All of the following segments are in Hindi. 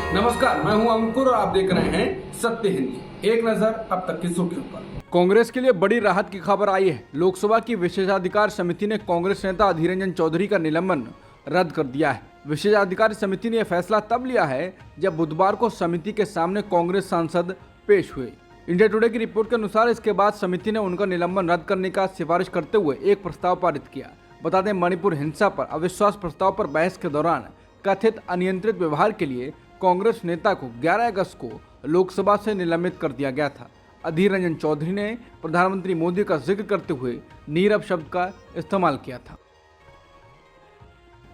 नमस्कार, मैं हूं अंकुर और आप देख रहे हैं सत्य हिंदी। एक नजर अब तक की सुर्खियों पर। कांग्रेस के लिए बड़ी राहत की खबर आई है। लोकसभा की विशेषाधिकार समिति ने कांग्रेस नेता अधीर रंजन चौधरी का निलंबन रद्द कर दिया है। विशेषाधिकार समिति ने यह फैसला तब लिया है जब बुधवार को समिति के सामने कांग्रेस सांसद पेश हुए। इंडिया टुडे की रिपोर्ट के अनुसार इसके बाद समिति ने उनका निलंबन रद्द करने का सिफारिश करते हुए एक प्रस्ताव पारित किया। बता दें, मणिपुर हिंसा पर अविश्वास प्रस्ताव पर बहस के दौरान कथित अनियंत्रित व्यवहार के लिए कांग्रेस नेता को 11 अगस्त को लोकसभा से निलंबित कर दिया गया था। अधीर रंजन चौधरी ने प्रधानमंत्री मोदी का जिक्र करते हुए नीरव शब्द का इस्तेमाल किया था।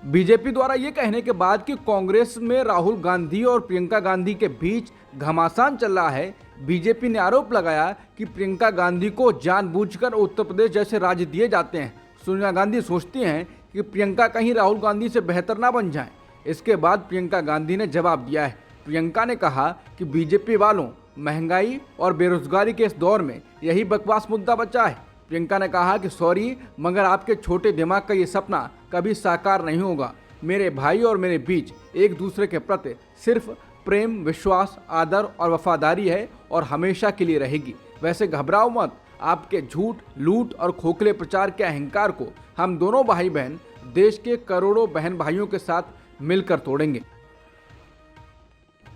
बीजेपी द्वारा ये कहने के बाद कि कांग्रेस में राहुल गांधी और प्रियंका गांधी के बीच घमासान चल रहा है, बीजेपी ने आरोप लगाया कि प्रियंका गांधी को जानबूझकर उत्तर प्रदेश जैसे राज्य दिए जाते हैं। सोनिया गांधी सोचती हैं कि प्रियंका कहीं राहुल गांधी से बेहतर ना बन जाए। इसके बाद प्रियंका गांधी ने जवाब दिया है। प्रियंका ने कहा कि बीजेपी वालों महंगाई और बेरोजगारी के इस दौर में यही बकवास मुद्दा बचा है। प्रियंका ने कहा कि सॉरी, मगर आपके छोटे दिमाग का ये सपना कभी साकार नहीं होगा। मेरे भाई और मेरे बीच एक दूसरे के प्रति सिर्फ प्रेम, विश्वास, आदर और वफादारी है और हमेशा के लिए रहेगी। वैसे घबराओ मत, आपके झूठ, लूट और खोखले प्रचार के अहंकार को हम दोनों भाई बहन देश के करोड़ों बहन भाइयों के साथ मिलकर तोड़ेंगे।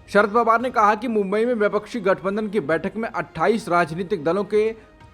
शरद पवार ने कहा कि मुंबई में विपक्षी गठबंधन की बैठक में 28 राजनीतिक दलों के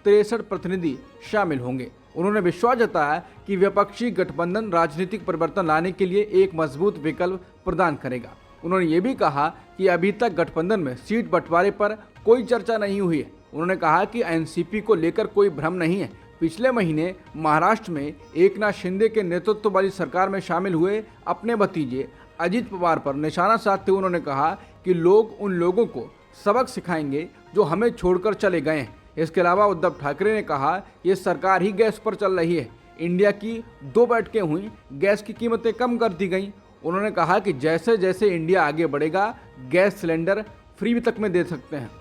63 प्रतिनिधि शामिल होंगे। उन्होंने विश्वास जताया कि विपक्षी गठबंधन राजनीतिक परिवर्तन लाने के लिए एक मजबूत विकल्प प्रदान करेगा। उन्होंने ये भी कहा कि अभी तक गठबंधन में सीट बंटवारे पर कोई चर्चा नहीं हुई है। उन्होंने कहा कि एनसीपी को लेकर कोई भ्रम नहीं है। पिछले महीने महाराष्ट्र में एकनाथ शिंदे के नेतृत्व वाली सरकार में शामिल हुए अपने भतीजे अजित पवार पर निशाना साधते हुए उन्होंने कहा कि लोग उन लोगों को सबक सिखाएंगे जो हमें छोड़कर चले गए हैं। इसके अलावा उद्धव ठाकरे ने कहा, ये सरकार ही गैस पर चल रही है। इंडिया की 2 बैठकें हुई, गैस की कीमतें कम कर दी गई। उन्होंने कहा कि जैसे जैसे इंडिया आगे बढ़ेगा, गैस सिलेंडर फ्री तक में दे सकते हैं।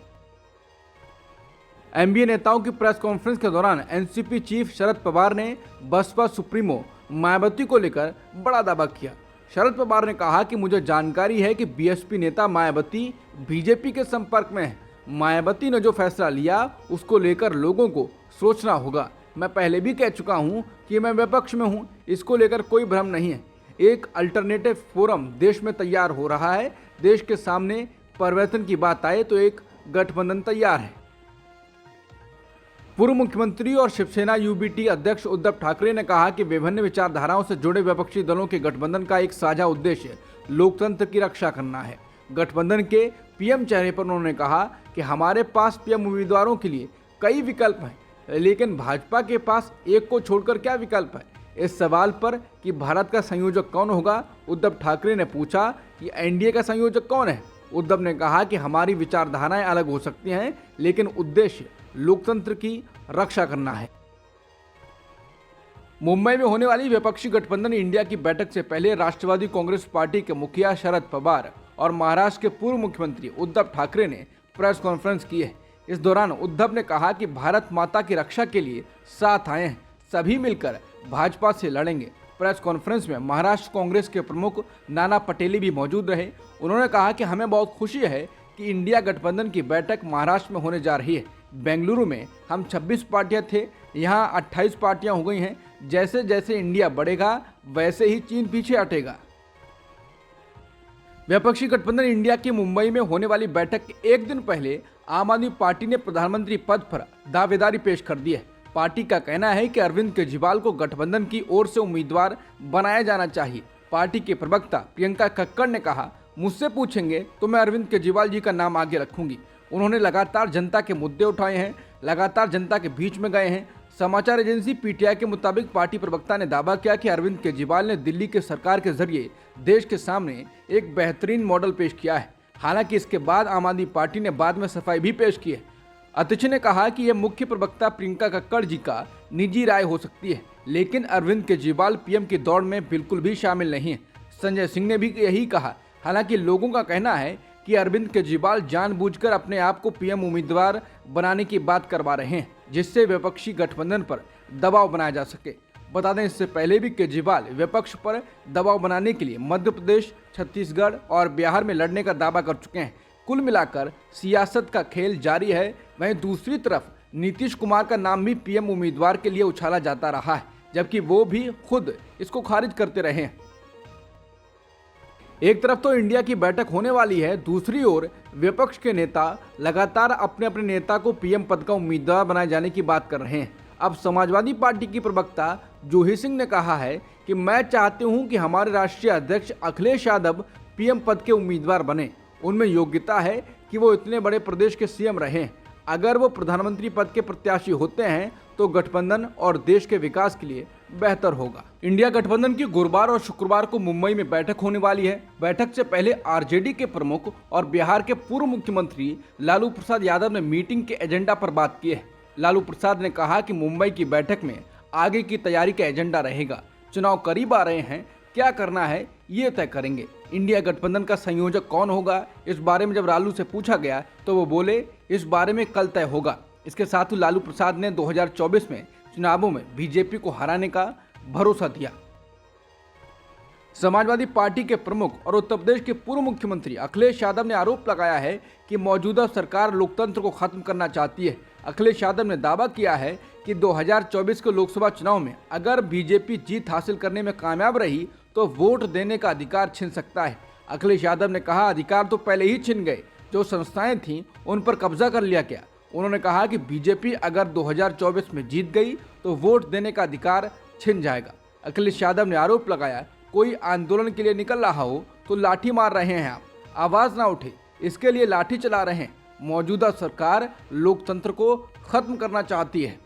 एनडीए नेताओं की प्रेस कॉन्फ्रेंस के दौरान एनसीपी चीफ शरद पवार ने बसपा सुप्रीमो मायावती को लेकर बड़ा दावा किया। शरद पवार ने कहा कि मुझे जानकारी है कि बीएसपी नेता मायावती बीजेपी के संपर्क में है। मायावती ने जो फैसला लिया उसको लेकर लोगों को सोचना होगा। मैं पहले भी कह चुका हूं कि मैं विपक्ष में हूं, इसको लेकर कोई भ्रम नहीं है। एक अल्टरनेटिव फोरम देश में तैयार हो रहा है। देश के सामने परिवर्तन की बात आए तो एक गठबंधन तैयार है। पूर्व मुख्यमंत्री और शिवसेना यूबीटी अध्यक्ष उद्धव ठाकरे ने कहा कि विभिन्न विचारधाराओं से जुड़े विपक्षी दलों के गठबंधन का एक साझा उद्देश्य लोकतंत्र की रक्षा करना है। गठबंधन के पीएम चेहरे पर उन्होंने कहा कि हमारे पास पीएम उम्मीदवारों के लिए कई विकल्प हैं, लेकिन भाजपा के पास एक को छोड़कर क्या विकल्प है। इस सवाल पर कि भारत का संयोजक कौन होगा, उद्धव ठाकरे ने पूछा कि एनडीए का संयोजक कौन है। उद्धव ने कहा कि हमारी विचारधाराएं अलग हो सकती हैं, लेकिन उद्देश्य लोकतंत्र की रक्षा करना है। मुंबई में होने वाली विपक्षी गठबंधन इंडिया की बैठक से पहले राष्ट्रवादी कांग्रेस पार्टी के मुखिया शरद पवार और महाराष्ट्र के पूर्व मुख्यमंत्री उद्धव ठाकरे ने प्रेस कॉन्फ्रेंस की है। इस दौरान उद्धव ने कहा कि भारत माता की रक्षा के लिए साथ आए हैं, सभी मिलकर भाजपा से लड़ेंगे। प्रेस कॉन्फ्रेंस में महाराष्ट्र कांग्रेस के प्रमुख नाना पटेली भी मौजूद रहे। उन्होंने कहा कि हमें बहुत खुशी है कि इंडिया गठबंधन की बैठक महाराष्ट्र में होने जा रही है। बेंगलुरु में हम 26 पार्टियां थे, यहाँ 28 पार्टियां हो गई हैं। जैसे जैसे इंडिया बढ़ेगा वैसे ही चीन पीछे हटेगा। विपक्षी गठबंधन इंडिया की मुंबई में होने वाली बैठक के एक दिन पहले आम आदमी पार्टी ने प्रधानमंत्री पद पर दावेदारी पेश कर दी है। पार्टी का कहना है कि अरविंद केजरीवाल को गठबंधन की ओर से उम्मीदवार बनाया जाना चाहिए। पार्टी के प्रवक्ता प्रियंका कक्कड़ ने कहा, मुझसे पूछेंगे तो मैं अरविंद केजरीवाल जी का नाम आगे रखूंगी। उन्होंने लगातार जनता के मुद्दे उठाए हैं, लगातार जनता के बीच में गए हैं। समाचार एजेंसी पीटीआई के मुताबिक पार्टी प्रवक्ता ने दावा किया कि अरविंद केजरीवाल ने दिल्ली के सरकार के जरिए देश के सामने एक बेहतरीन मॉडल पेश किया है। हालांकि इसके बाद आम आदमी पार्टी ने बाद में सफाई भी पेश की है। अतिथि ने कहा कि यह मुख्य प्रवक्ता प्रियंका कक्कड़ जी का निजी राय हो सकती है, लेकिन अरविंद केजरीवाल पीएम की दौड़ में बिल्कुल भी शामिल नहीं है। संजय सिंह ने भी यही कहा। हालांकि लोगों का कहना है कि अरविंद केजरीवाल जानबूझकर अपने आप को पीएम उम्मीदवार बनाने की बात करवा रहे हैं, जिससे विपक्षी गठबंधन पर दबाव बनाया जा सके। बता दें, इससे पहले भी केजरीवाल विपक्ष पर दबाव बनाने के लिए मध्य प्रदेश, छत्तीसगढ़ और बिहार में लड़ने का दावा कर चुके हैं। कुल मिलाकर सियासत का खेल जारी है। वहीं दूसरी तरफ नीतीश कुमार का नाम भी पीएम उम्मीदवार के लिए उछाला जाता रहा है, जबकि वो भी खुद इसको खारिज करते रहे हैं। एक तरफ तो इंडिया की बैठक होने वाली है, दूसरी ओर विपक्ष के नेता लगातार अपने अपने नेता को पीएम पद का उम्मीदवार बनाए जाने की बात कर रहे हैं। अब समाजवादी पार्टी की प्रवक्ता जूही सिंह ने कहा है कि मैं चाहती हूं कि हमारे राष्ट्रीय अध्यक्ष अखिलेश यादव पीएम पद के उम्मीदवार बने। उनमें योग्यता है कि वो इतने बड़े प्रदेश के सीएम रहे। अगर वो प्रधानमंत्री पद के प्रत्याशी होते हैं तो गठबंधन और देश के विकास के लिए बेहतर होगा। इंडिया गठबंधन की गुरुवार और शुक्रवार को मुंबई में बैठक होने वाली है। बैठक से पहले आरजेडी के प्रमुख और बिहार के पूर्व मुख्यमंत्री लालू प्रसाद यादव ने मीटिंग के एजेंडा पर बात की है। लालू प्रसाद ने कहा कि मुंबई की बैठक में आगे की तैयारी का एजेंडा रहेगा। चुनाव करीब आ रहे हैं, क्या करना है ये तय करेंगे। इंडिया गठबंधन का संयोजक कौन होगा, इस बारे में जब लालू से पूछा गया तो वो बोले इस बारे में कल तय होगा। इसके साथ ही लालू प्रसाद ने 2024 में चुनावों में बीजेपी को हराने का भरोसा दिया। समाजवादी पार्टी के प्रमुख और उत्तर प्रदेश के पूर्व मुख्यमंत्री अखिलेश यादव ने आरोप लगाया है कि मौजूदा सरकार लोकतंत्र को खत्म करना चाहती है। अखिलेश यादव ने दावा किया है कि 2024 के लोकसभा चुनाव में अगर बीजेपी जीत हासिल करने में कामयाब रही तो वोट देने का अधिकार छिन सकता है। अखिलेश यादव ने कहा अधिकार तो पहले ही छिन गए, जो संस्थाएं थीं उन पर कब्जा कर लिया गया। उन्होंने कहा कि बीजेपी अगर 2024 में जीत गई तो वोट देने का अधिकार छिन जाएगा। अखिलेश यादव ने आरोप लगाया कोई आंदोलन के लिए निकल रहा हो तो लाठी मार रहे हैं आप, आवाज ना उठे इसके लिए लाठी चला रहे हैं। मौजूदा सरकार लोकतंत्र को खत्म करना चाहती है।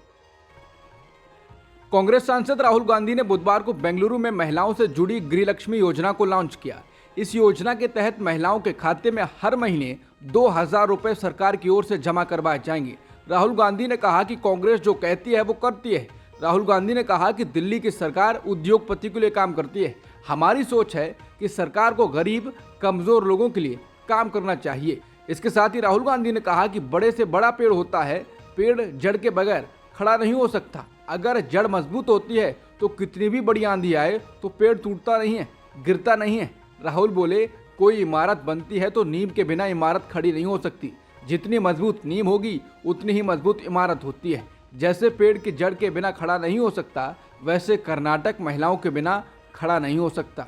कांग्रेस सांसद राहुल गांधी ने बुधवार को बेंगलुरु में महिलाओं से जुड़ी गृहलक्ष्मी योजना को लॉन्च किया। इस योजना के तहत महिलाओं के खाते में हर महीने 2,000 रुपए सरकार की ओर से जमा करवाए जाएंगे। राहुल गांधी ने कहा कि कांग्रेस जो कहती है वो करती है। राहुल गांधी ने कहा कि दिल्ली की सरकार उद्योगपति के लिए काम करती है। हमारी सोच है कि सरकार को गरीब कमजोर लोगों के लिए काम करना चाहिए। इसके साथ ही राहुल गांधी ने कहा कि बड़े से बड़ा पेड़ होता है, पेड़ जड़ के बगैर खड़ा नहीं हो सकता। अगर जड़ मजबूत होती है तो कितनी भी बड़ी आंधी आए तो पेड़ टूटता नहीं है, गिरता नहीं है। राहुल बोले कोई इमारत बनती है तो नींव के बिना इमारत खड़ी नहीं हो सकती। जितनी मजबूत नींव होगी उतनी ही मजबूत इमारत होती है। जैसे पेड़ की जड़ के बिना खड़ा नहीं हो सकता, वैसे कर्नाटक महिलाओं के बिना खड़ा नहीं हो सकता।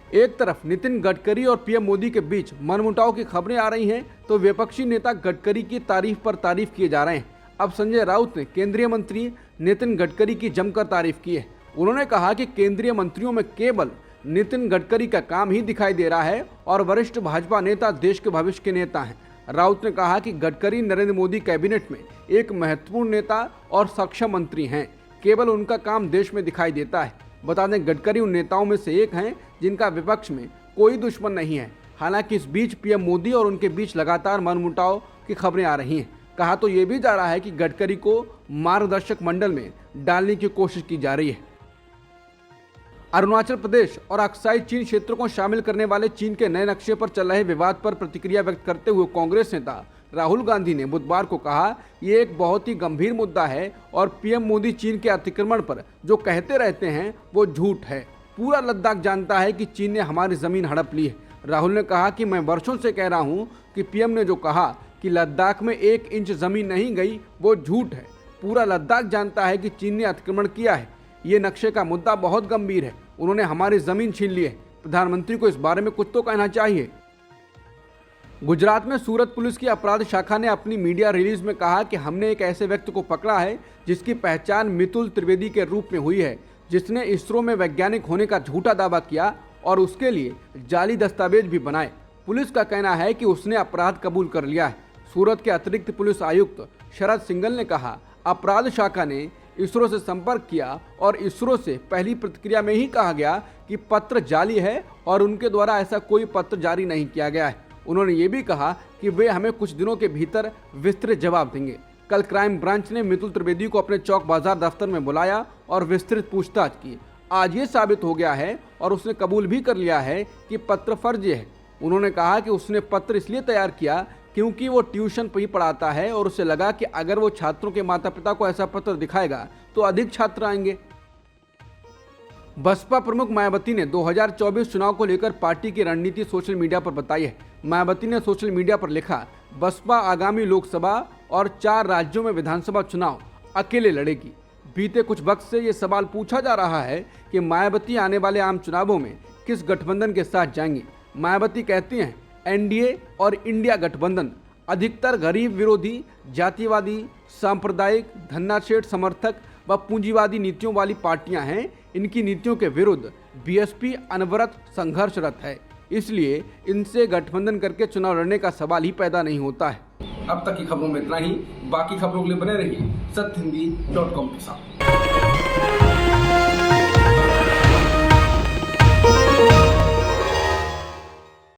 एक तरफ नितिन गडकरी और पीएम मोदी के बीच मनमुटाव की खबरें आ रही हैं तो विपक्षी नेता गडकरी की तारीफ पर तारीफ किए जा रहे हैं। अब संजय राउत ने केंद्रीय मंत्री नितिन गडकरी की जमकर तारीफ की है। उन्होंने कहा कि केंद्रीय मंत्रियों में केवल नितिन गडकरी का काम ही दिखाई दे रहा है और वरिष्ठ भाजपा नेता देश के भविष्य के नेता हैं। राउत ने कहा कि गडकरी नरेंद्र मोदी कैबिनेट में एक महत्वपूर्ण नेता और सक्षम मंत्री हैं। केवल उनका काम देश में दिखाई देता है। बता दें गडकरी उन नेताओं में से एक हैं जिनका विपक्ष में कोई दुश्मन नहीं है। हालांकि इस बीच पीएम मोदी और उनके बीच लगातार मनमुटाव की खबरें आ रही हैं। कहा तो ये भी जा रहा है कि गडकरी को मार्गदर्शक मंडल में डालने की कोशिश की जा रही है। अरुणाचल प्रदेश और अक्साई चीन क्षेत्रों को शामिल करने वाले चीन के नए नक्शे पर चल रहे विवाद पर प्रतिक्रिया व्यक्त करते हुए कांग्रेस नेता राहुल गांधी ने बुधवार को कहा ये एक बहुत ही गंभीर मुद्दा है और पीएम मोदी चीन के अतिक्रमण पर जो कहते रहते हैं वो झूठ है। पूरा लद्दाख जानता है कि चीन ने हमारी जमीन हड़प ली है। राहुल ने कहा कि मैं वर्षों से कह रहा हूं कि पीएम ने जो कहा कि लद्दाख में 1 इंच जमीन नहीं गई वो झूठ है। पूरा लद्दाख जानता है कि चीन ने अतिक्रमण किया है। ये नक्शे का मुद्दा बहुत गंभीर है। उन्होंने हमारी जमीन छीन ली है। प्रधानमंत्री को इस बारे में कुछ तो कहना चाहिए। गुजरात में सूरत पुलिस की अपराध शाखा ने अपनी मीडिया रिलीज में कहा कि हमने एक ऐसे व्यक्ति को पकड़ा है जिसकी पहचान मितुल त्रिवेदी के रूप में हुई है, जिसने इसरो में वैज्ञानिक होने का झूठा दावा किया और उसके लिए जाली दस्तावेज भी बनाए। पुलिस का कहना है कि उसने अपराध कबूल कर लिया है। सूरत के अतिरिक्त पुलिस आयुक्त शरद सिंघल ने कहा अपराध शाखा ने इसरो से संपर्क किया और इसरो से पहली प्रतिक्रिया में ही कहा गया कि पत्र जाली है और उनके द्वारा ऐसा कोई पत्र जारी नहीं किया गया है। उन्होंने ये भी कहा कि वे हमें कुछ दिनों के भीतर विस्तृत जवाब देंगे। कल क्राइम ब्रांच ने मितुल त्रिवेदी को अपने चौक बाजार दफ्तर में बुलाया और विस्तृत पूछताछ की। आज ये साबित हो गया है और उसने कबूल भी कर लिया है कि पत्र फर्जी है। उन्होंने कहा कि उसने पत्र इसलिए तैयार किया क्योंकि वो ट्यूशन पर ही पढ़ाता है और उसे लगा कि अगर वो छात्रों के माता पिता को ऐसा पत्र दिखाएगा तो अधिक छात्र आएंगे। बसपा प्रमुख मायावती ने 2024 चुनाव को लेकर पार्टी की रणनीति सोशल मीडिया पर बताई है। मायावती ने सोशल मीडिया पर लिखा, बसपा आगामी लोकसभा और 4 राज्यों में विधानसभा चुनाव अकेले लड़ेगी। बीते कुछ वक्त से ये सवाल पूछा जा रहा है कि मायावती आने वाले आम चुनावों में किस गठबंधन के साथ जाएंगी। मायावती कहती हैं, एनडीए और इंडिया गठबंधन अधिकतर गरीब विरोधी, जातिवादी, सांप्रदायिक, धन्नाशेठ समर्थक व पूंजीवादी नीतियों वाली पार्टियां हैं। इनकी नीतियों के विरुद्ध बीएसपी अनवरत संघर्षरत है, इसलिए इनसे गठबंधन करके चुनाव लड़ने का सवाल ही पैदा नहीं होता है। अब तक की खबरों में इतना ही। बाकी खबरों के लिए बने रहिए सत्यहिंदी.com के साथ।